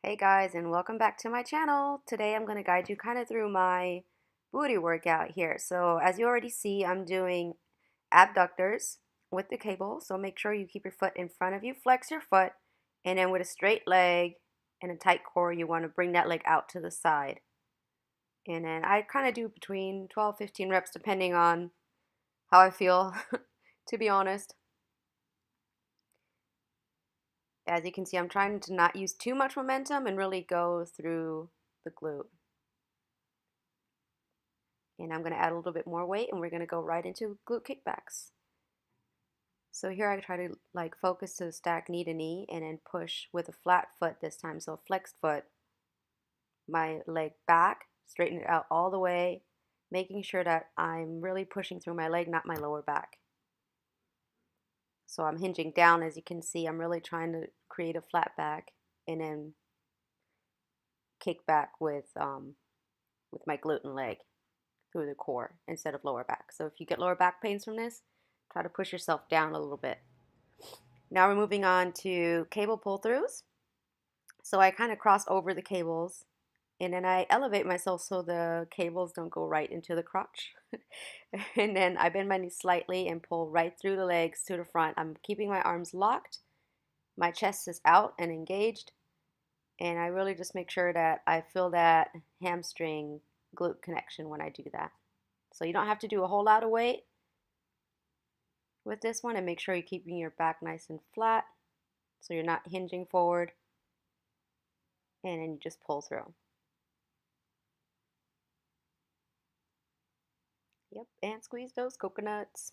Hey guys, and welcome back to my channel. Today I'm going to guide you kind of through my booty workout here. So as you already see, I'm doing abductors with the cable. So make sure you keep your foot in front of you, flex your foot, and then with a straight leg and a tight core, you want to bring that leg out to the side. And then I kind of do between 12, 15 reps depending on how I feel, to be honest. As you can see, I'm trying to not use too much momentum and really go through the glute. And I'm going to add a little bit more weight and we're going to go right into glute kickbacks. So here I try to like focus to stack knee to knee and then push with a flat foot this time. So flexed foot, my leg back, straighten it out all the way, making sure that I'm really pushing through my leg, not my lower back. So I'm hinging down, as you can see. I'm really trying to create a flat back and then kick back with my glute and leg through the core instead of lower back. So if you get lower back pains from this, try to push yourself down a little bit. Now we're moving on to cable pull throughs. So I kind of cross over the cables and then I elevate myself so the cables don't go right into the crotch. And then I bend my knees slightly and pull right through the legs to the front. I'm keeping my arms locked. My chest is out and engaged. And I really just make sure that I feel that hamstring glute connection when I do that. So you don't have to do a whole lot of weight with this one, and make sure you're keeping your back nice and flat so you're not hinging forward, and then you just pull through. Yep, and squeeze those coconuts.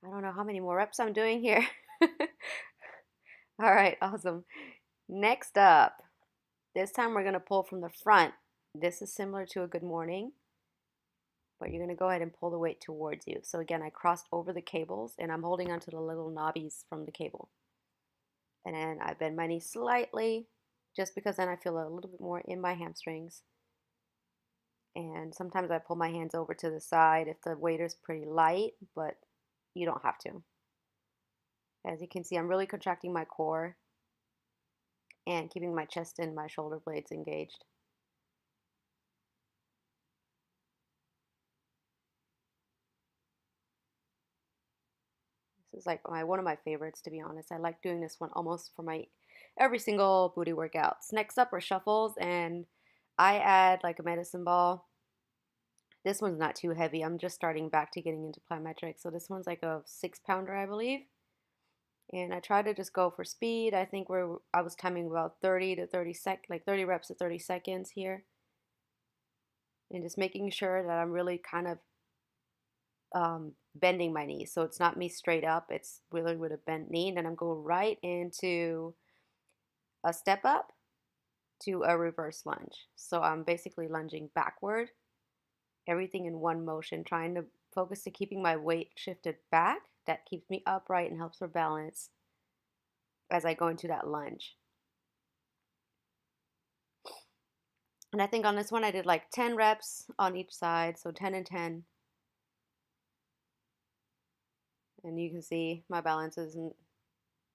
I don't know how many more reps I'm doing here. All right, awesome. Next up, this time we're going to pull from the front. This is similar to a good morning, but you're going to go ahead and pull the weight towards you. So again, I crossed over the cables and I'm holding onto the little knobbies from the cable. And then I bend my knee slightly, just because then I feel a little bit more in my hamstrings. And sometimes I pull my hands over to the side if the weight is pretty light, but you don't have to. As you can see, I'm really contracting my core and keeping my chest and my shoulder blades engaged. This is like one of my favorites, to be honest. I like doing this one almost for my every single booty workouts. Next up are shuffles, and I add like a medicine ball. This one's not too heavy. I'm just starting back to getting into plyometrics. So this one's like a 6-pounder, I believe. And I try to just go for speed. I think I was timing about 30 to 30 reps to 30 seconds here. And just making sure that I'm really kind of bending my knees. So it's not me straight up. It's really with a bent knee. And then I'm going right into a step up to a reverse lunge. So I'm basically lunging backward, everything in one motion, trying to focus to keeping my weight shifted back. That keeps me upright and helps for balance as I go into that lunge. And I think on this one I did like 10 reps on each side, so 10 and 10. And you can see my balance isn't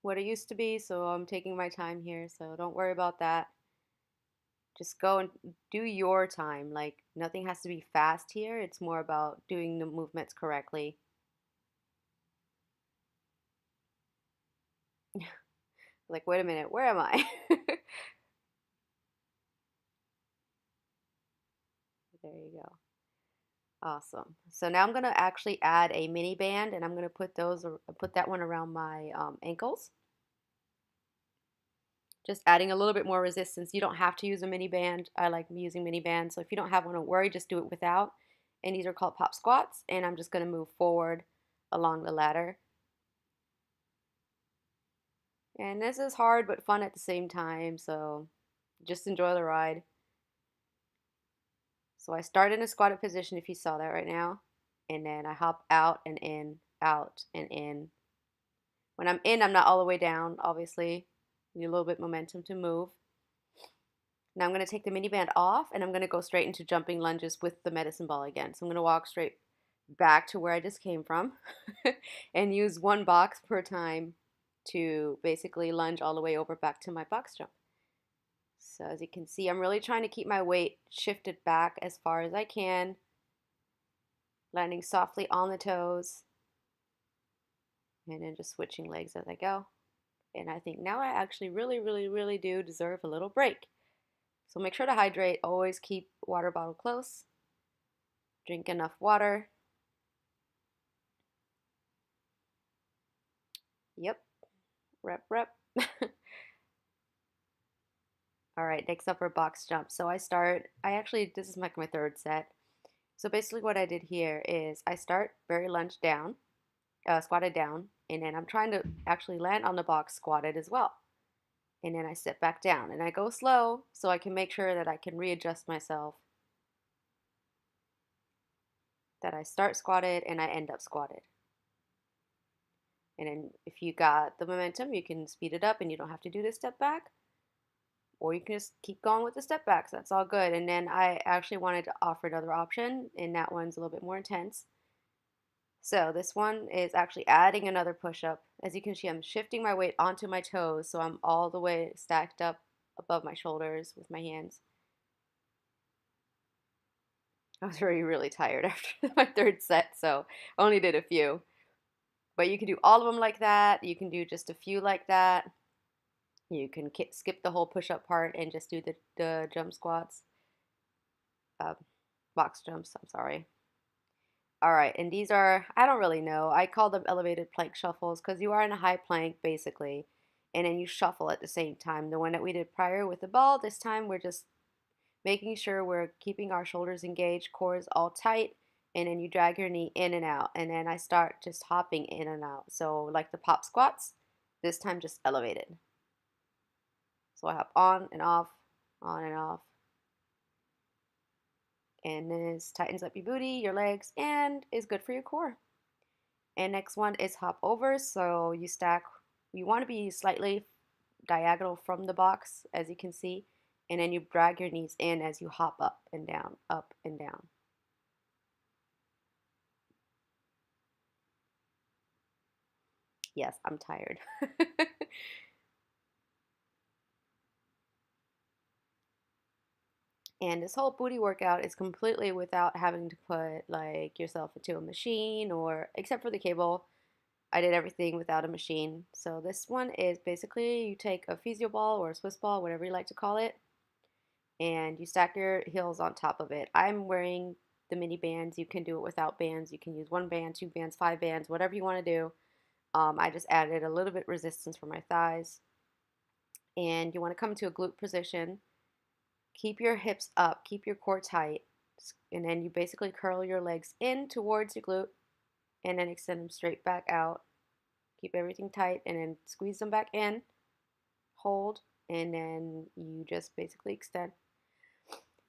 what it used to be, so I'm taking my time here, so don't worry about that. Just go and do your time. Like, nothing has to be fast here. It's more about doing the movements correctly. Like, wait a minute, where am I? There you go. Awesome. So now I'm going to actually add a mini band, and I'm going to put that one around my ankles. Just adding a little bit more resistance. You don't have to use a mini band. I like using mini bands. So if you don't have one, don't worry, just do it without. And these are called pop squats, and I'm just going to move forward along the ladder. And this is hard but fun at the same time, so just enjoy the ride. So I start in a squatted position, if you saw that right now, and then I hop out and in, out and in. When I'm in, I'm not all the way down, obviously. Need a little bit of momentum to move. Now I'm going to take the mini band off and I'm going to go straight into jumping lunges with the medicine ball again. So I'm going to walk straight back to where I just came from and use one box per time to basically lunge all the way over back to my box jump. So as you can see, I'm really trying to keep my weight shifted back as far as I can, landing softly on the toes, and then just switching legs as I go. And I think now I actually really do deserve a little break. So make sure to hydrate. Always keep water bottle close. Drink enough water. Yep. Rep. All right, next up are box jumps. So this is like my third set. So basically what I did here is I start very lunge down, squatted down, and then I'm trying to actually land on the box squatted as well. And then I sit back down and I go slow so I can make sure that I can readjust myself, that I start squatted and I end up squatted. And then if you got the momentum, you can speed it up and you don't have to do the step back. Or you can just keep going with the step backs. That's all good. And then I actually wanted to offer another option, and that one's a little bit more intense. So this one is actually adding another push-up. As you can see, I'm shifting my weight onto my toes, so I'm all the way stacked up above my shoulders with my hands. I was really tired after my third set, so I only did a few. But you can do all of them like that. You can do just a few like that. You can skip the whole push-up part and just do the jump squats. Uh, Box jumps, I'm sorry. All right, and these are, I don't really know. I call them elevated plank shuffles because you are in a high plank basically, and then you shuffle at the same time. The one that we did prior with the ball, this time we're just making sure we're keeping our shoulders engaged, core is all tight, and then you drag your knee in and out, and then I start just hopping in and out. So like the pop squats, this time just elevated. So I hop on and off, on and off. And this tightens up your booty, your legs, and is good for your core. And next one is hop over. So you want to be slightly diagonal from the box, as you can see, and then you drag your knees in as you hop up and down, up and down. Yes, I'm tired. And this whole booty workout is completely without having to put like yourself into a machine or except for the cable. I did everything without a machine. So this one is basically you take a physio ball or a Swiss ball, whatever you like to call it, and you stack your heels on top of it. I'm wearing the mini bands. You can do it without bands. You can use one band, two bands, five bands, whatever you want to do. I just added a little bit resistance for my thighs. And you want to come to a glute position. Keep your hips up, keep your core tight, and then you basically curl your legs in towards your glute and then extend them straight back out. Keep everything tight and then squeeze them back in, hold, and then you just basically extend.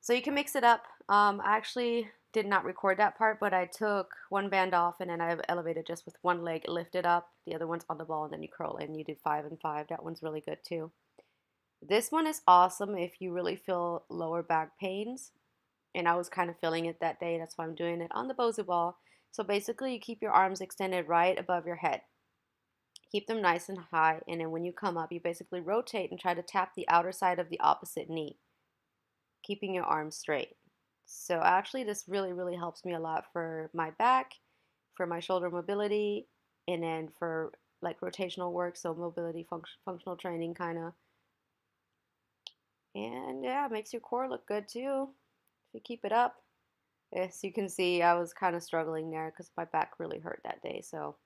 So you can mix it up. I actually did not record that part, but I took one band off and then I elevated just with one leg, lifted up, the other one's on the ball, and then you curl in. You do 5 and 5. That one's really good too. This one is awesome if you really feel lower back pains, and I was kind of feeling it that day. That's why I'm doing it on the Bosu ball. So basically, you keep your arms extended right above your head. Keep them nice and high, and then when you come up, you basically rotate and try to tap the outer side of the opposite knee, keeping your arms straight. So actually, this really helps me a lot for my back, for my shoulder mobility, and then for like rotational work, so mobility, functional training kind of. And yeah, it makes your core look good too if you keep it up. As you can see, I was kind of struggling there because my back really hurt that day. So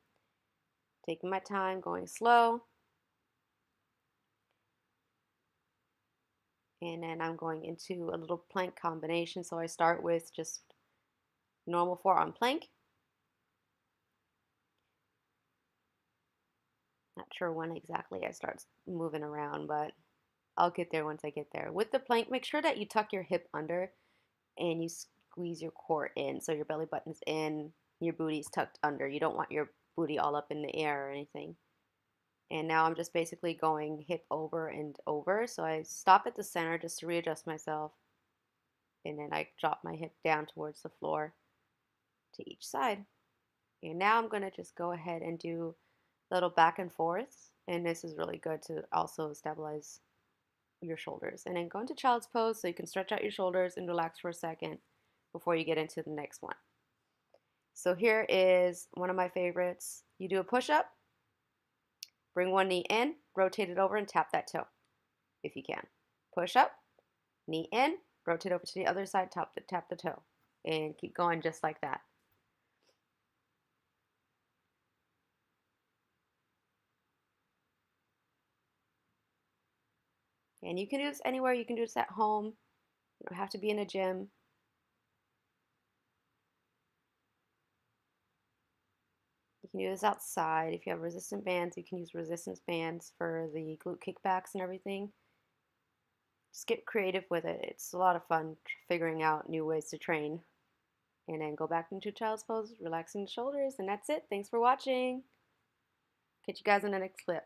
taking my time, going slow. And then I'm going into a little plank combination. So I start with just normal forearm plank. Not sure when exactly I start moving around, but I'll get there once I get there. With the plank, make sure that you tuck your hip under and you squeeze your core in. So your belly button's in, your booty's tucked under. You don't want your booty all up in the air or anything. And now I'm just basically going hip over and over. So I stop at the center just to readjust myself. And then I drop my hip down towards the floor to each side. And now I'm going to just go ahead and do a little back and forth. And this is really good to also stabilize your shoulders. And then go into child's pose so you can stretch out your shoulders and relax for a second before you get into the next one. So here is one of my favorites. You do a push-up, bring one knee in, rotate it over and tap that toe if you can. Push up, knee in, rotate over to the other side, tap the toe. And keep going just like that. And you can do this anywhere. You can do this at home. You don't have to be in a gym. You can do this outside. If you have resistant bands, you can use resistance bands for the glute kickbacks and everything. Just get creative with it. It's a lot of fun figuring out new ways to train. And then go back into child's pose, relaxing the shoulders, and that's it. Thanks for watching. Catch you guys in the next clip.